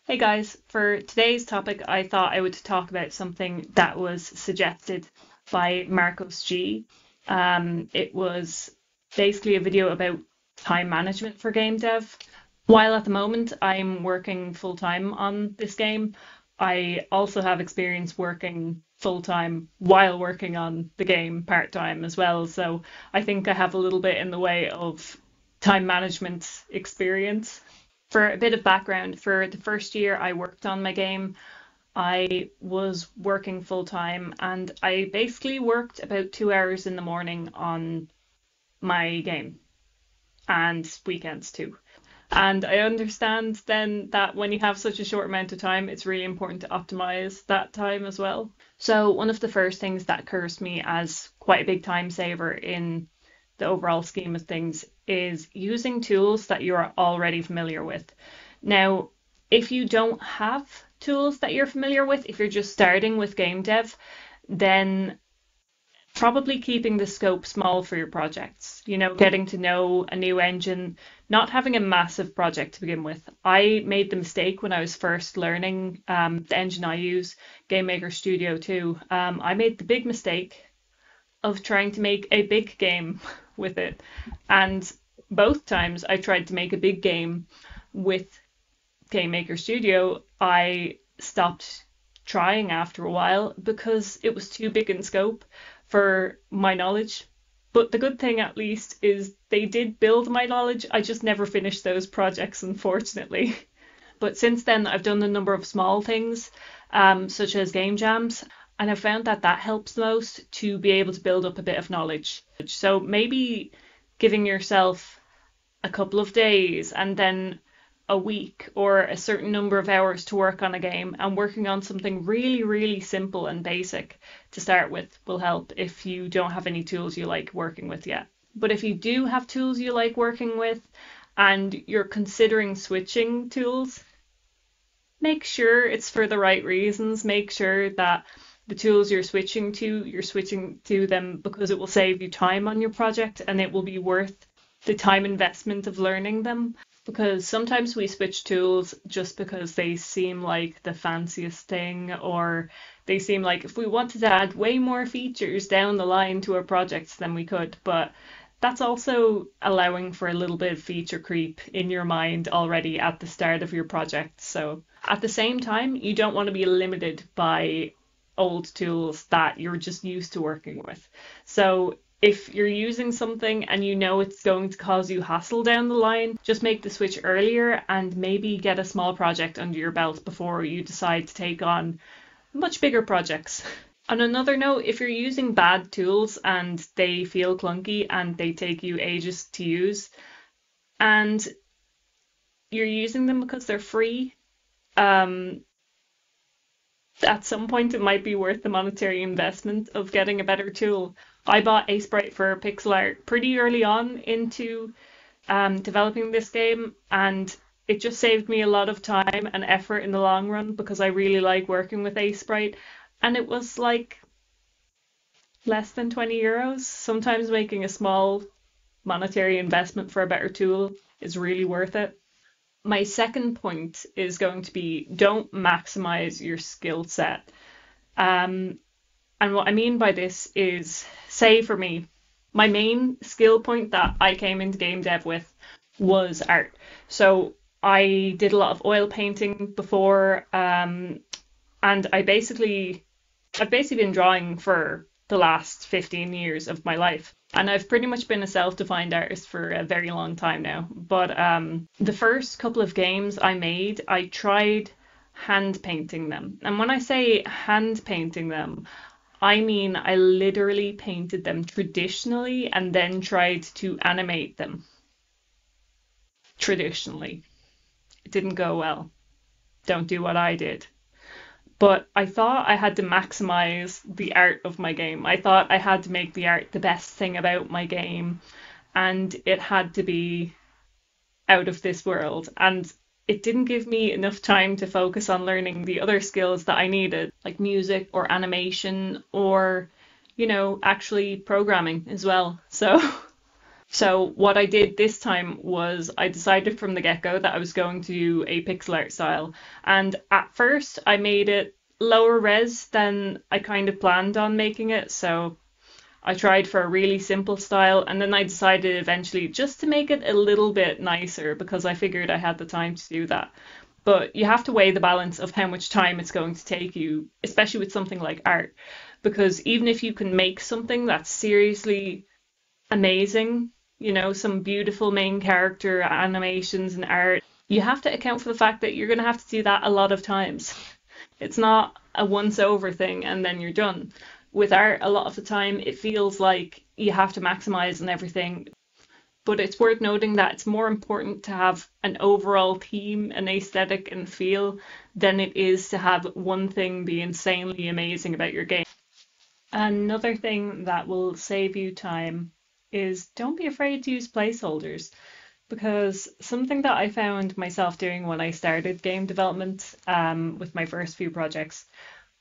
Hey guys, for today's topic, I thought I would talk about something that was suggested by Marcos G. It was basically a video about time management for game dev. While at the moment I'm working full time on this game, I also have experience working full time while working on the game part time as well. So I think I have a little bit in the way of time management experience. For a bit of background, for the first year I worked on my game, I was working full time and I basically worked about 2 hours in the morning on my game and weekends too. And I understand then that when you have such a short amount of time, it's really important to optimize that time as well. So, one of the first things that occurs to me as quite a big time saver in the overall scheme of things is using tools that you're already familiar with. Now, if you don't have tools that you're familiar with, if you're just starting with game dev, then probably keeping the scope small for your projects. Getting to know a new engine, not having a massive project to begin with. I made the mistake when I was first learning the engine I use, Game Maker Studio 2. I made the big mistake of trying to make a big game with it. And both times I tried to make a big game with Game Maker Studio, I stopped trying after a while because it was too big in scope for my knowledge. But the good thing, at least, is they did build my knowledge. I just never finished those projects, unfortunately. But since then, I've done a number of small things, such as game jams, and I've found that that helps the most to be able to build up a bit of knowledge. So maybe giving yourself a couple of days and then a week or a certain number of hours to work on a game and working on something really, really simple and basic to start with will help if you don't have any tools you like working with yet. But if you do have tools you like working with and you're considering switching tools, make sure it's for the right reasons. Make sure that the tools you're switching to them because it will save you time on your project and it will be worth the time investment of learning them. Because sometimes we switch tools just because they seem like the fanciest thing, or they seem like if we wanted to add way more features down the line to our projects, then we could. But that's also allowing for a little bit of feature creep in your mind already at the start of your project. So at the same time, you don't want to be limited by old tools that you're just used to working with. So if you're using something and you know it's going to cause you hassle down the line, just make the switch earlier and maybe get a small project under your belt before you decide to take on much bigger projects. On another note, if you're using bad tools and they feel clunky and they take you ages to use, and you're using them because they're free, at some point it might be worth the monetary investment of getting a better tool. I bought Sprite for pixel art pretty early on into developing this game, and it just saved me a lot of time and effort in the long run because I really like working with Sprite. And it was like less than €20. Sometimes making a small monetary investment for a better tool is really worth it. My second point is going to be don't maximize your skill set. And what I mean by this is, say for me, my main skill point that I came into game dev with was art. So I did a lot of oil painting before, and I've basically been drawing for the last 15 years of my life. And I've pretty much been a self-defined artist for a very long time now. But the first couple of games I made, I tried hand painting them. And when I say hand painting them, I mean I literally painted them traditionally and then tried to animate them traditionally. It didn't go well. Don't do what I did. But I thought I had to maximize the art of my game. I thought I had to make the art the best thing about my game, and it had to be out of this world. And it didn't give me enough time to focus on learning the other skills that I needed, like music or animation or, actually programming as well. So So what I did this time was I decided from the get-go that I was going to do a pixel art style. And at first I made it lower res than I kind of planned on making it. So I tried for a really simple style, and then I decided eventually just to make it a little bit nicer because I figured I had the time to do that. But you have to weigh the balance of how much time it's going to take you, especially with something like art. Because even if you can make something that's seriously amazing, some beautiful main character animations and art, you have to account for the fact that you're going to have to do that a lot of times. It's not a once over thing and then you're done. With art, a lot of the time, it feels like you have to maximize and everything. But it's worth noting that it's more important to have an overall theme, an aesthetic, and feel than it is to have one thing be insanely amazing about your game. Another thing that will save you time is don't be afraid to use placeholders because something that I found myself doing when I started game development with my first few projects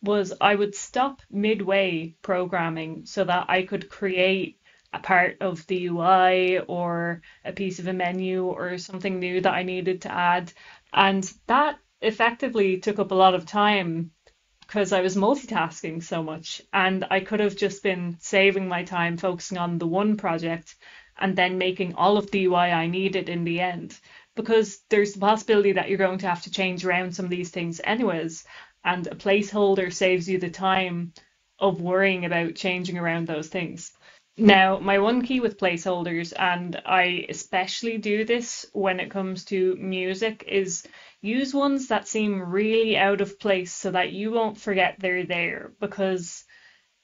was I would stop midway programming so that I could create a part of the UI or a piece of a menu or something new that I needed to add. And that effectively took up a lot of time because I was multitasking so much and I could have just been saving my time focusing on the one project and then making all of the UI I needed in the end. Because there's the possibility that you're going to have to change around some of these things anyways, and a placeholder saves you the time of worrying about changing around those things. Now, my one key with placeholders, and I especially do this when it comes to music, is use ones that seem really out of place so that you won't forget they're there because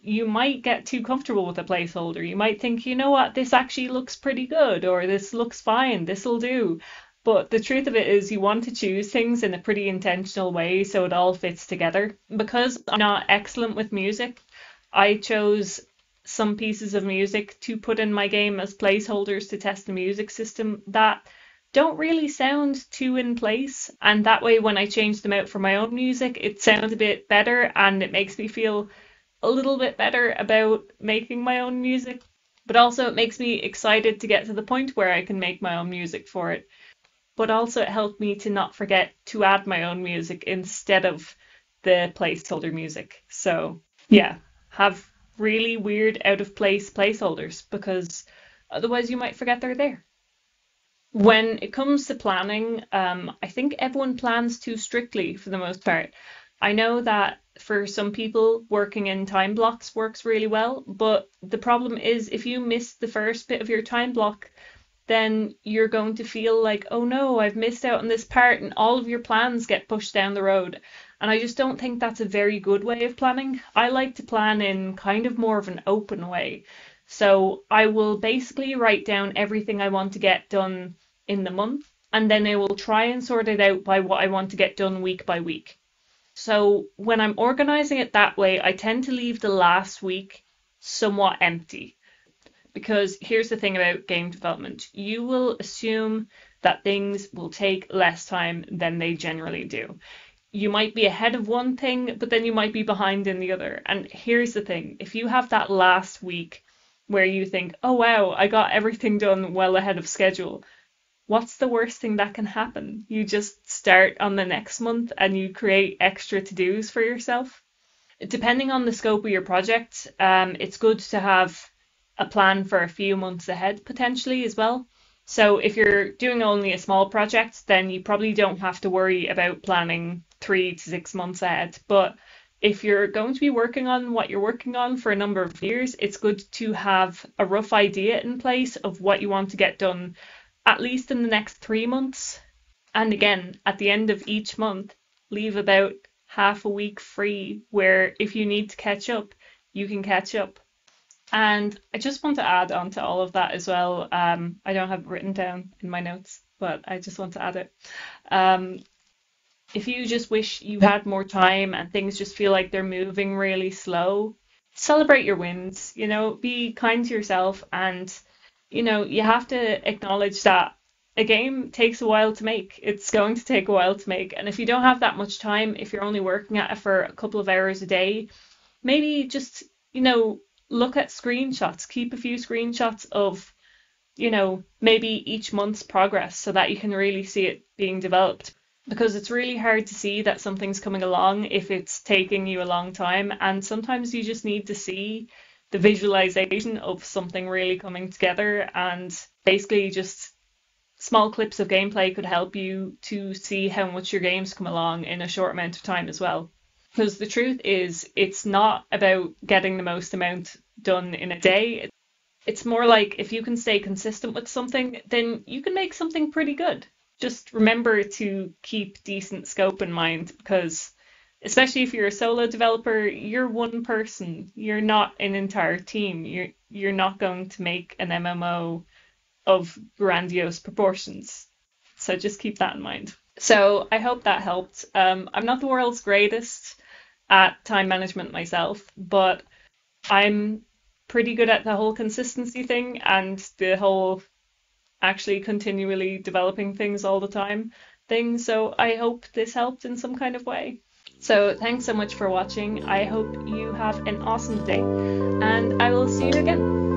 you might get too comfortable with a placeholder. You might think, you know what, this actually looks pretty good, or this looks fine, this'll do. But the truth of it is, you want to choose things in a pretty intentional way so it all fits together. Because I'm not excellent with music, I chose some pieces of music to put in my game as placeholders to test the music system that don't really sound too in place. And that way, when I change them out for my own music, it sounds a bit better and it makes me feel a little bit better about making my own music. But also, it makes me excited to get to the point where I can make my own music for it. But also, it helped me to not forget to add my own music instead of the placeholder music. So, yeah, have really weird, out of place placeholders because otherwise you might forget they're there. When it comes to planning, I think everyone plans too strictly for the most part. I know that for some people, working in time blocks works really well, but the problem is if you miss the first bit of your time block, then you're going to feel like, oh no, I've missed out on this part, and all of your plans get pushed down the road. And I just don't think that's a very good way of planning. I like to plan in kind of more of an open way. So I will basically write down everything I want to get done in the month, and then I will try and sort it out by what I want to get done week by week. So when I'm organizing it that way, I tend to leave the last week somewhat empty. Because here's the thing about game development, you will assume that things will take less time than they generally do. You might be ahead of one thing, but then you might be behind in the other. And here's the thing, if you have that last week where you think, oh wow, I got everything done well ahead of schedule, what's the worst thing that can happen? You just start on the next month and you create extra to-dos for yourself. Depending on the scope of your project, it's good to have a plan for a few months ahead potentially as well. So if you're doing only a small project, then you probably don't have to worry about planning 3 to 6 months ahead. But if you're going to be working on what you're working on for a number of years, it's good to have a rough idea in place of what you want to get done at least in the next 3 months. And again, at the end of each month, leave about half a week free where if you need to catch up, you can catch up. And I just want to add on to all of that as well. I don't have it written down in my notes, but I just want to add it. Um, if you just wish you had more time and things just feel like they're moving really slow, celebrate your wins, be kind to yourself and, you have to acknowledge that a game takes a while to make. It's going to take a while to make. And if you don't have that much time, if you're only working at it for a couple of hours a day, maybe just, look at screenshots, keep a few screenshots of maybe each month's progress so that you can really see it being developed. Because it's really hard to see that something's coming along if it's taking you a long time. And sometimes you just need to see the visualization of something really coming together. And basically, just small clips of gameplay could help you to see how much your game's come along in a short amount of time as well. Because the truth is, it's not about getting the most amount done in a day. It's more like if you can stay consistent with something, then you can make something pretty good. Just remember to keep decent scope in mind because especially if you're a solo developer, you're one person. You're not an entire team. You're not going to make an MMO of grandiose proportions. So just keep that in mind. So I hope that helped. I'm not the world's greatest at time management myself, but I'm pretty good at the whole consistency thing and the whole actually continually developing things all the time thing. So I hope this helped in some kind of way. So thanks so much for watching. I hope you have an awesome day and I will see you again.